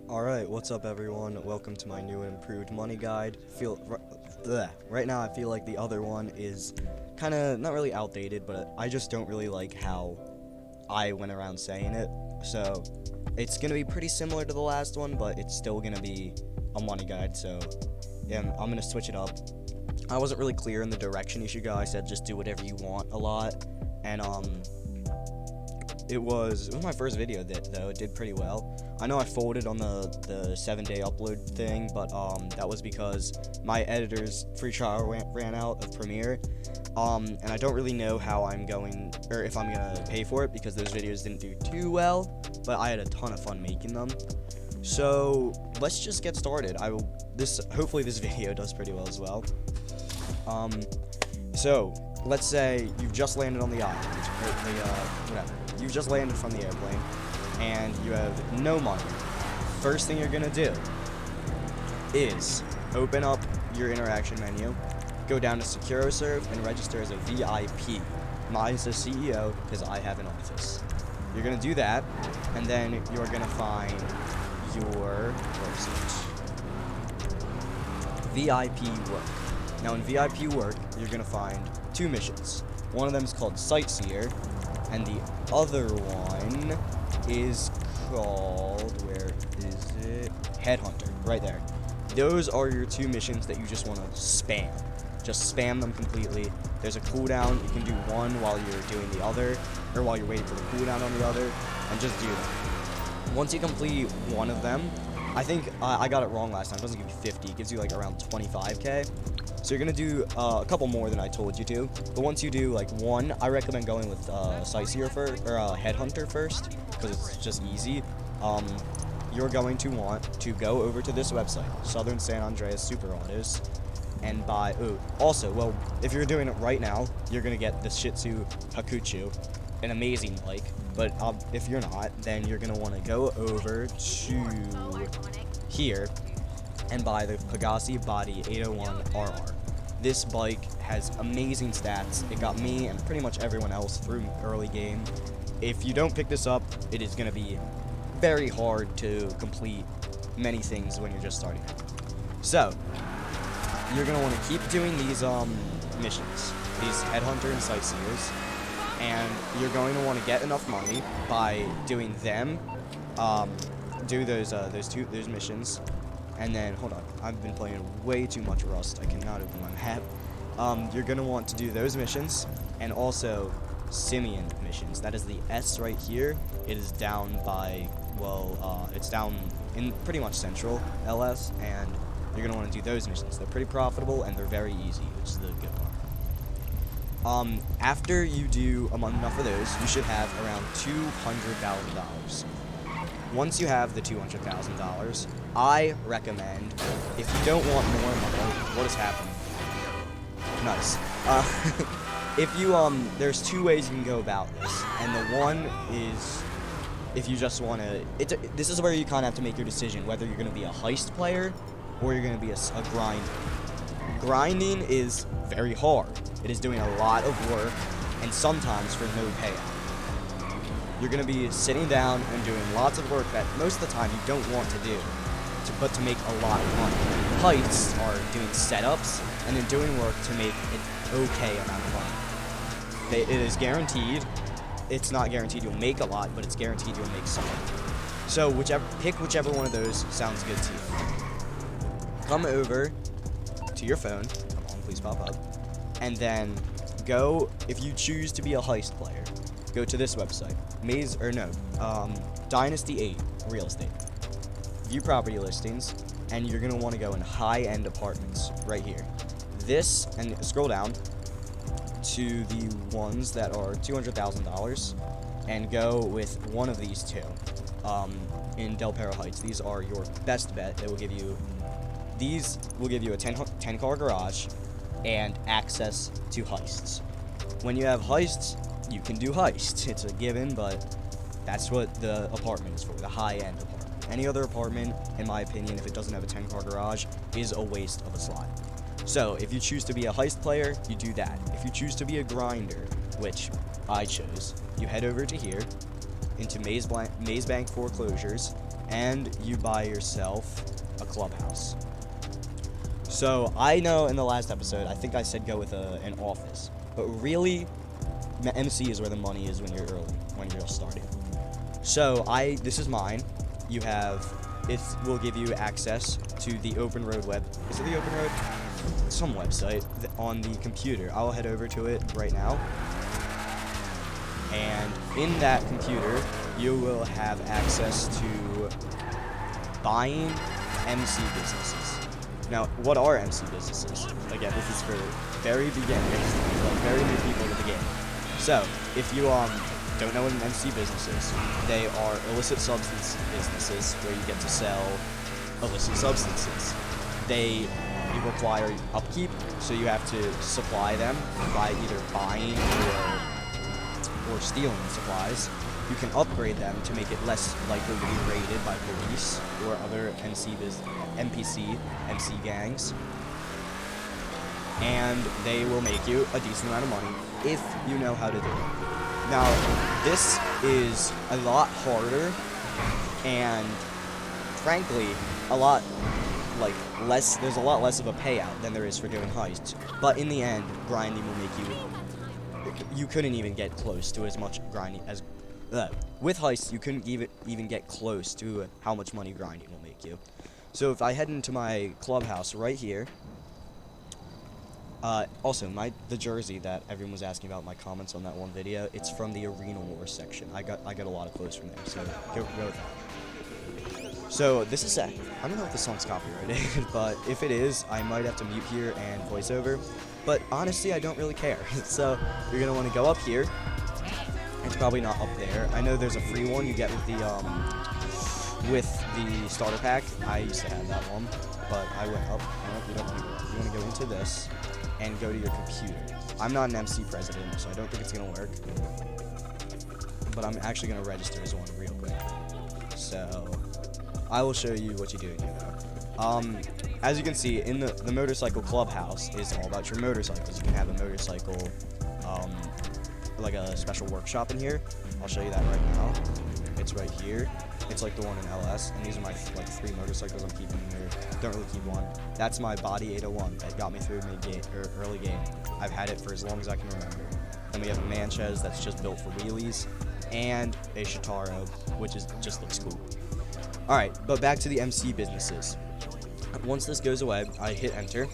Alright, what's up everyone? Welcome to my new and improved money guide. Right now I feel like the other one is kinda not really outdated, but I just don't really like how I went around saying it. So it's gonna be pretty similar to the last one, but it's still gonna be a money guide, so yeah, I'm gonna switch it up. I wasn't really clear in the direction you should go. I said just do whatever you want a lot. And it was my first video though. It did pretty well. I know I folded on the 7-day upload thing, but that was because my editor's free trial ran out of Premiere. And I don't really know how I'm going, or if I'm gonna pay for it, because those videos didn't do too well, but I had a ton of fun making them. So let's just get started. Hopefully this video does pretty well as well. So let's say you've just landed on the island, or whatever. You've just landed from the airplane, and you have no money. First thing you're gonna do is open up your interaction menu, go down to SecuroServe, and register as a VIP. Mine says CEO because I have an office. You're gonna do that, and then you're gonna find your VIP work. Now in VIP work, you're gonna find two missions. One of them is called Sightseer, and the other one is called, where is it? Headhunter, right there. Those are your two missions that you just want to spam. Just spam them completely. There's a cooldown. You can do one while you're doing the other, or while you're waiting for the cooldown on the other, and just do them. Once you complete one of them, I think I got it wrong last time. It doesn't give you 50. It gives you like around 25k. So you're gonna do a couple more than I told you to. But once you do like one, I recommend going with Sightseer first, or Headhunter first, because it's just easy. You're going to want to go over to this website, Southern San Andreas Super Autos, and buy. Also, well, if you're doing it right now, you're gonna get the Shih Tzu Hakuchu, an amazing bike. But if you're not, then you're gonna want to go over to here and buy the Pegasi Body 801RR. This bike has amazing stats. It got me and pretty much everyone else through early game. If you don't pick this up, it is going to be very hard to complete many things when you're just starting out. So, you're going to want to keep doing these missions, these Headhunter and Sightseers, and you're going to want to get enough money by doing them, do those missions. And then, hold on, I've been playing way too much Rust. I cannot open my map. You're going to want to do those missions, and also Simian missions. That is the S right here. It is down by, it's down in pretty much central LS, and you're going to want to do those missions. They're pretty profitable, and they're very easy, which is the good part. After you do enough of those, you should have around $200,000. Once you have the $200,000, I recommend, if you don't want more money, what is happening? Nice. If you, there's two ways you can go about this, and the one is, if you just want to, this is where you kind of have to make your decision, whether you're going to be a heist player, or you're going to be a grinder. Grinding is very hard. It is doing a lot of work, and sometimes for no payout. You're going to be sitting down and doing lots of work that most of the time you don't want to do, but to make a lot of money. Heists are doing setups and then doing work to make an okay amount of money. It is guaranteed. It's not guaranteed you'll make a lot, but it's guaranteed you'll make some. So pick whichever one of those sounds good to you. Come over to your phone. Come on, please pop up. And then go, if you choose to be a heist player, go to this website, Dynasty 8 Real Estate. View property listings, and you're gonna want to go in high-end apartments right here. This, and scroll down to the ones that are $200,000, and go with one of these two. In Del Perro Heights, these are your best bet. These will give you a 10-car garage and access to heists. When you have heists, you can do heists. It's a given, but that's what the apartment is for, the high-end apartment. Any other apartment, in my opinion, if it doesn't have a 10-car garage, is a waste of a slot. So, if you choose to be a heist player, you do that. If you choose to be a grinder, which I chose, you head over to here, into Maze Bank foreclosures, and you buy yourself a clubhouse. So I know in the last episode, I think I said go with an office, but really, MC is where the money is when you're early, when you're starting. So this is mine. You have, it will give you access to the open road web. Is it the open road? Some website on the computer. I'll head over to it right now. And in that computer, you will have access to buying MC businesses. Now, what are MC businesses? Again, this is for very beginners, like very new people to the game. So, if you don't know what an MC business is, they are illicit substance businesses where you get to sell illicit substances. They require upkeep, so you have to supply them by either buying or stealing supplies. You can upgrade them to make it less likely to be raided by police or other NPC gangs. And they will make you a decent amount of money if you know how to do it. Now, this is a lot harder and, frankly, there's a lot less of a payout than there is for doing heists. But in the end, grinding will make you couldn't even get close to as much grinding as, with heists, you couldn't even get close to how much money grinding will make you. So if I head into my clubhouse right here, also, the jersey that everyone was asking about in my comments on that one video, it's from the Arena Wars section. I got a lot of clothes from there, so go with that. So this is I don't know if the song's copyrighted, but if it is, I might have to mute here and voiceover. But honestly, I don't really care. So you're gonna want to go up here. It's probably not up there. I know there's a free one you get with the starter pack. I used to have that one, but I went up. No, you don't want to go up. You want to go into this and go to your computer. I'm not an MC president, so I don't think it's gonna work. But I'm actually gonna register as one real quick. So I will show you what you do in here though. As you can see, in the motorcycle clubhouse is all about your motorcycles. You can have a motorcycle, like a special workshop in here. I'll show you that right now. It's right here. It's like the one in LS, and these are my 3 motorcycles I'm keeping in here. Don't really keep one. That's my Body 801 that got me through early game. I've had it for as long as I can remember. Then we have a Manchez that's just built for wheelies, and a Shitaro, which just looks cool. Alright, but back to the MC businesses. Once this goes away, I hit enter,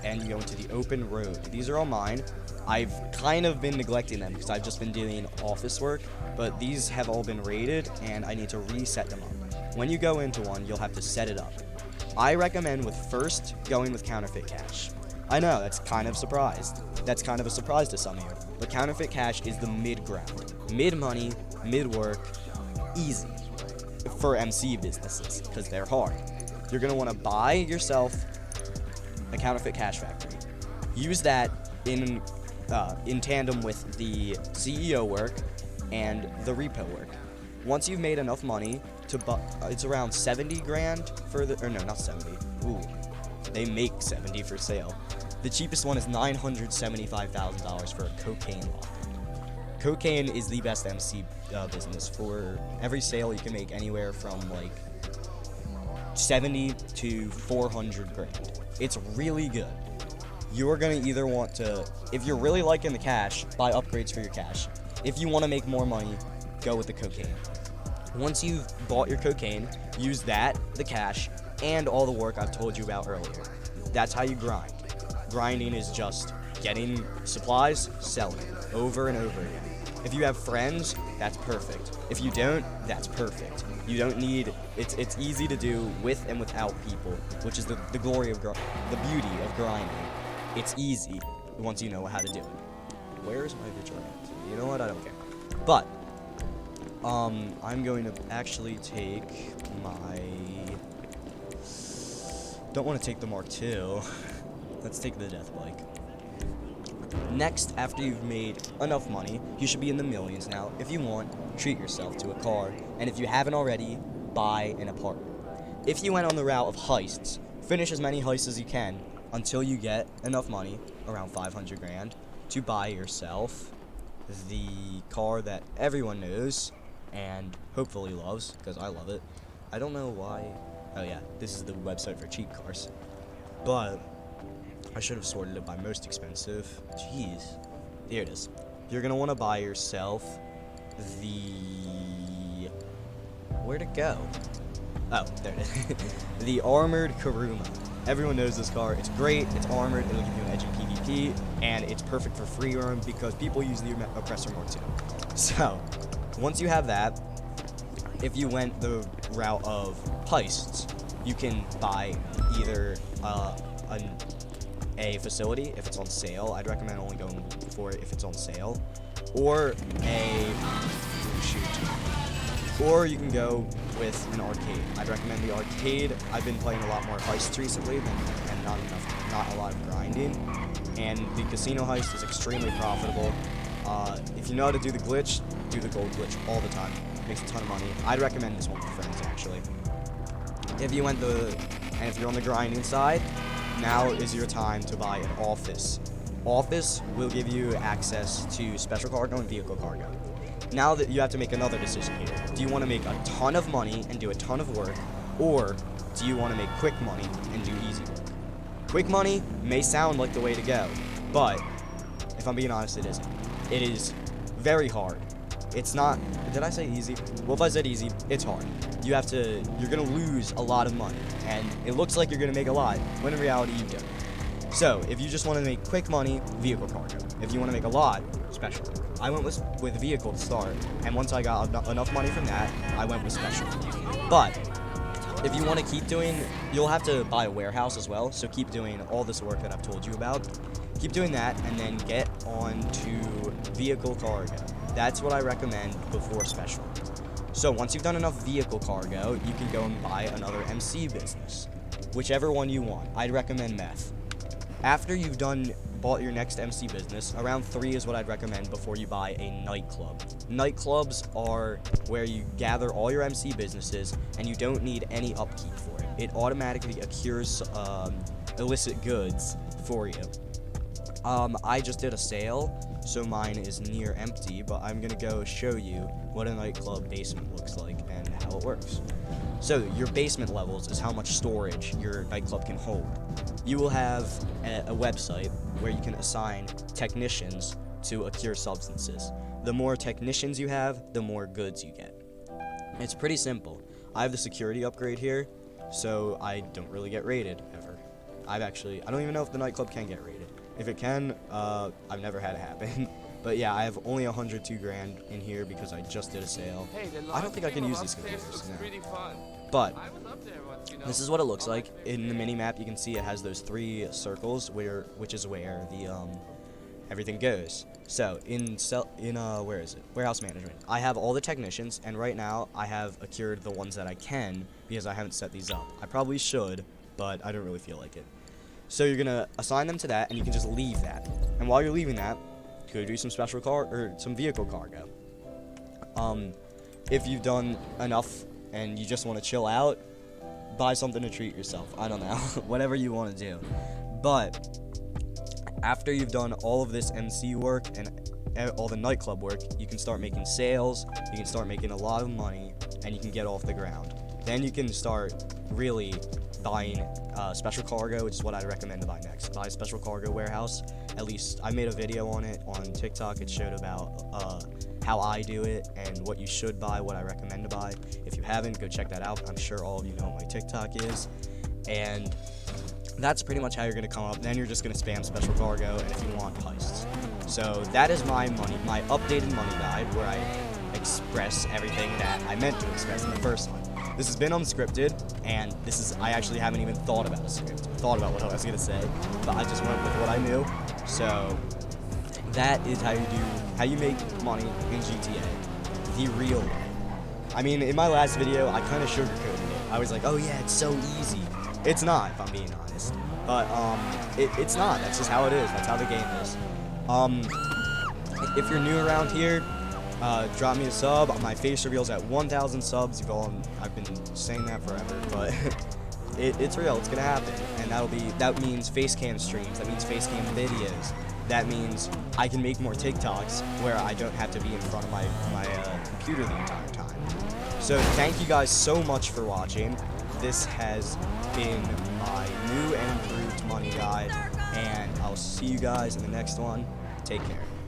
and you go into the open road. These are all mine. I've kind of been neglecting them because I've just been doing office work, but these have all been raided, and I need to reset them up. When you go into one, you'll have to set it up. I recommend first going with counterfeit cash. I know, that's kind of a surprise to some of you, but counterfeit cash is the mid-ground. Mid-money, mid-work, easy for MC businesses, because they're hard. You're going to want to buy yourself a counterfeit cash factory. Use that in tandem with the CEO work and the repo work. Once you've made enough money to buy, it's around 70 grand for the, or no, not 70. Ooh, they make 70 for sale. The cheapest one is $975,000 for a cocaine lock. Cocaine is the best MC business. For every sale, you can make anywhere from like 70 to 400 grand. It's really good. You're gonna either want to, if you're really liking the cash, buy upgrades for your cash. If you want to make more money, go with the cocaine. Once you've bought your cocaine, use that, the cash, and all the work I've told you about earlier. That's how you grind. Grinding is just getting supplies, selling, over and over again. If you have friends, that's perfect. If you don't, that's perfect. You don't need, it's easy to do with and without people, which is the glory of, the beauty of grinding. It's easy once you know how to do it. Where's my vigilante? You know what, I don't care. But, I'm going to actually take my, don't want to take the Mark II. Let's take the Death Bike. Next, after you've made enough money, you should be in the millions now. If you want, treat yourself to a car, and if you haven't already, buy an apartment. If you went on the route of heists, finish as many heists as you can until you get enough money, around 500 grand, to buy yourself the car that everyone knows, and hopefully loves, because I love it. I don't know why. Oh yeah, this is the website for cheap cars. But I should have sorted it by most expensive. Jeez. Here it is. You're gonna want to buy yourself the... Where'd it go? Oh, there it is. The Armored Kuruma. Everyone knows this car. It's great, it's armored, it'll give you an edge in PvP, and it's perfect for free roam because people use the Oppressor more too. So, once you have that, if you went the route of Heists, you can buy either a facility if it's on sale. I'd recommend only going for it if it's on sale, or or you can go with an arcade. I'd recommend the arcade. I've been playing a lot more Heists recently and not a lot of grinding, and the casino heist is extremely profitable. If you know how to do the glitch, do the gold glitch all the time. It makes a ton of money. I'd recommend this one for friends actually. If you're on the grinding side, now is your time to buy an office. Office will give you access to special cargo and vehicle cargo. Now that you have to make another decision here. Do you want to make a ton of money and do a ton of work, or do you want to make quick money and do easy work? Quick money may sound like the way to go, but if I'm being honest, it isn't. It is very hard. It's not, did I say easy? Well, if I said easy, it's hard. You're gonna lose a lot of money, and it looks like you're gonna make a lot, when in reality you don't. So, if you just want to make quick money, vehicle cargo. If you want to make a lot, special. I went with vehicle to start, and once I got enough money from that, I went with special. But if you want to keep doing, you'll have to buy a warehouse as well, so keep doing all this work that I've told you about. Keep doing that, and then get on to vehicle cargo. That's what I recommend before special. So once you've done enough vehicle cargo, you can go and buy another MC business. Whichever one you want. I'd recommend meth. After you've bought your next MC business, around 3 is what I'd recommend before you buy a nightclub. Nightclubs are where you gather all your MC businesses and you don't need any upkeep for it. It automatically accrues illicit goods for you. I just did a sale, so mine is near empty, but I'm gonna go show you what a nightclub basement looks like and how it works. So your basement levels is how much storage your nightclub can hold. You will have a website where you can assign technicians to accrue substances. The more technicians you have, the more goods you get. It's pretty simple. I have the security upgrade here, so I don't really get raided ever. I don't even know if the nightclub can get raided. If it can, I've never had it happen. But yeah, I have only 102 grand in here because I just did a sale. I don't think I can use these computers now. But this is what it looks like. In the mini map, you can see it has those 3 circles which is where the everything goes. So where is it? Warehouse management. I have all the technicians, and right now I have accrued the ones that I can because I haven't set these up. I probably should, but I don't really feel like it. So you're gonna assign them to that, and you can just leave that. And while you're leaving that, go do some some vehicle cargo. If you've done enough and you just want to chill out, buy something to treat yourself. I don't know, whatever you want to do. But after you've done all of this MC work and all the nightclub work, you can start making sales. You can start making a lot of money, and you can get off the ground. Then you can start really buying special cargo, which is what I recommend to buy next. Buy a special cargo warehouse. At least I made a video on it on TikTok. It showed about how I do it and what you should buy, what I recommend to buy. If you haven't, go check that out. I'm sure all of you know what my TikTok is. And that's pretty much how you're going to come up. Then you're just going to spam special cargo, and if you want, heists. So that is my updated money guide, where I express everything that I meant to express in the first one. This has been unscripted, and I actually haven't even thought about a script, thought about what I was going to say, but I just went with what I knew. So that is how you make money in GTA, the real way. I mean, in my last video, I kind of sugarcoated it. I was like, oh yeah, it's so easy. It's not, if I'm being honest. But it's not. That's just how it is. That's how the game is. If you're new around here, drop me a sub. My face reveal's at 1,000 subs. I've been saying that forever, but it's real. It's gonna happen, and that means face cam streams. That means face cam videos. That means I can make more TikToks where I don't have to be in front of my computer the entire time. So thank you guys so much for watching. This has been my new and improved money guide, and I'll see you guys in the next one. Take care.